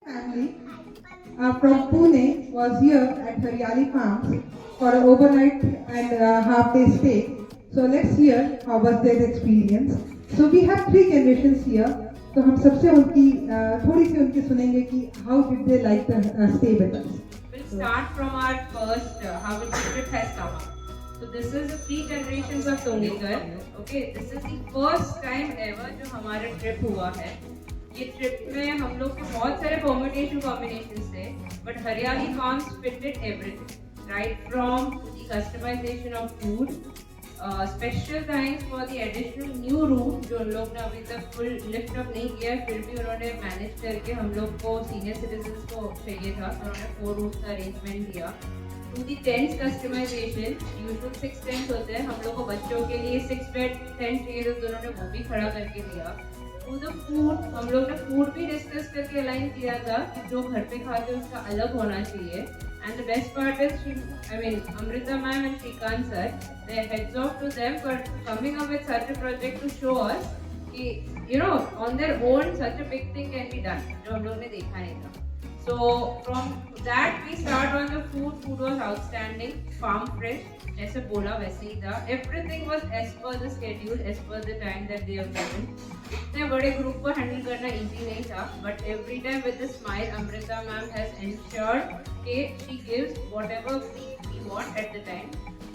Family from Pune was here at Haryali Farms for an overnight and half-day stay. So let's hear how was their experience. So we have three generations here. तो हम सबसे उनकी थोड़ी सी उनकी सुनेंगे कि how did they like the stay with us. We'll start from our first how the trip has come up. So this is the three generations of Tongikar. Okay, this is the first time ever जो हमारा trip हुआ है. ये trip में हम लोग के बहुत सारे परम्यूटेशन कॉम्बिनेशंस थे, but Hariyali farms fitted everything right from the customisation of food. Special thanks for the additional new room जो उन लोग ने अभी तक फुल लिफ्ट अप नहीं किया है, फिर भी उन्होंने मैनेज करके हम लोग को सीनियर सिटीजन्स को चाहिए था तो उन्होंने 4 रूम्स का अरेंजमेंट दिया. To the tents customisation, usual 6 tents होते हैं, हम लोग को बच्चों के लिए 6 बेड टेंट चाहिए तो उन्होंने वो भी खड़ा करके दिया. टू द फूड, हम लोग ने फूड भी डिस्कस करके अलाइन किया था कि जो घर पे खाते हैं उसका अलग होना चाहिए. And the best part is Amrita ma'am and Srikanth sir, they hats off to them for coming up with such a project to show us कि you know on their own such a big thing can be done जो हम लोग ने देखा नहीं था. So from that we start on the food. Food was outstanding, farm fresh. जैसे बोला वैसे ही था. Everything was as per the schedule, as per the time that they have given. इतने बड़े ग्रुप को हैंडल करना इजी नहीं था, but every time with a smile, Amrita ma'am has ensured कि she gives whatever we want at the time.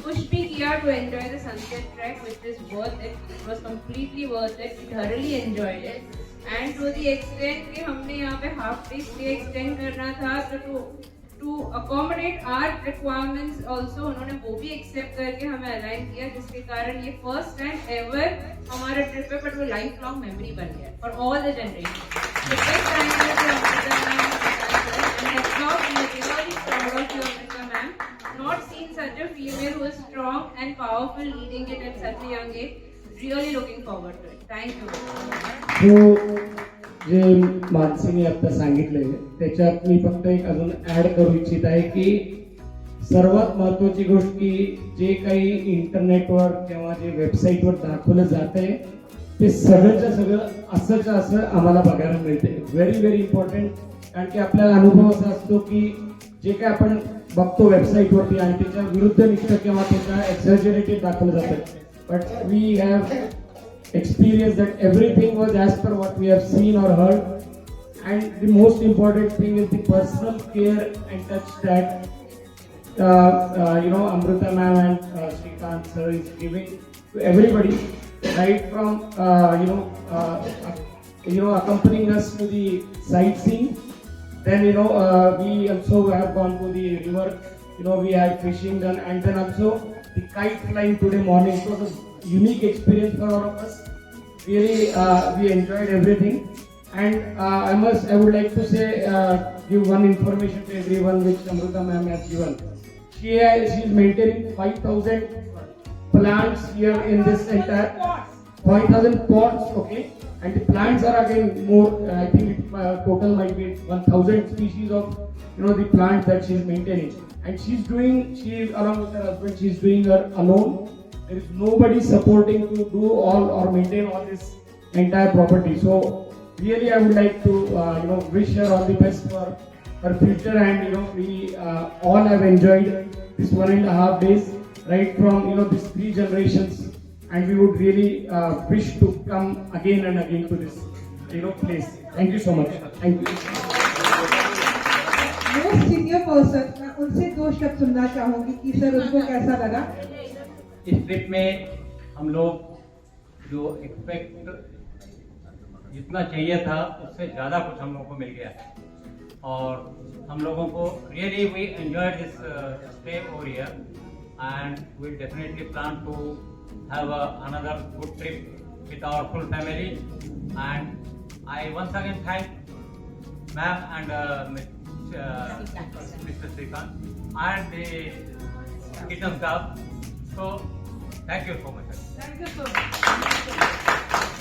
Push भी किया to enjoy the sunset trek, which is worth it. It was completely worth it. We thoroughly enjoyed it. And to the extent कि हमने यहाँ पे half day stay extend करना था तो to accommodate our requirements also उन्होंने वो भी एक्सेप्ट करके हमें अलाइन किया, जिसके कारण ये फर्स्ट टाइम एवर हमारा ट्रिप है, बट वो लाइफ लॉन्ग मेमोरी बन गया for all the generation. Not seen such a female who is strong and powerful leading it at such a young age. Really looking forward to it. Thank you. जे मानसीने आता सांगितले त्याच्यात मी फक्त एक अजून add करू इच्छित आहे की सर्वात महत्वाची गोष्ट की जे काही इंटरनेटवर किंवा जे वेबसाईटवर दाखवलं जात आहे ते सगळंच्या सगळं असंच्या असं आम्हाला बघायला मिळते. Very very important. कारण की आपल्याला अनुभव असा असतो की जे काय आपण बघतो वेबसाईटवरती आणि त्याच्या विरुद्ध निष्ठ किंवा त्याच्या एक्झॅजरेटेड दाखवलं जातं, but we have experienced that everything was as per what we have seen or heard, and the most important thing is the personal care and touch that Amrita ma'am and Shrikant sir is giving to everybody, right from accompanying us to the sightseeing. Then we also have gone to the river, we had fishing done, and then also the kite flying today morning. It was a unique experience for all of us. Really, we enjoyed everything. And I would like to say, give one information to everyone which Amrita ma'am has given. She is maintaining 5,000 plants here in this entire 5,000 pots, okay? And the plants are again more. I think total might be 1,000 species of the plants that she is maintaining. And she along with her husband, she's doing her alone. There is nobody supporting to do all or maintain all this entire property. So really I would like to wish her all the best for her future, and we all have enjoyed this 1.5 days, right from these 3 generations, and we would really wish to come again and again to this place. Thank you so much. Thank you. Most senior person, मैं उनसे 2 शब्द सुनना चाहूंगी कि sir उनको कैसा लगा. इस ट्रिप में हम लोग जो एक्सपेक्ट जितना चाहिए था उससे ज़्यादा कुछ हम लोगों को मिल गया और हम लोगों को really we enjoyed this stay over here, and we definitely plan to have another good trip with our full family. And I once again thank ma'am and Mr. Shrikant and the kitchen staff. So thank you so much. Thank you so much.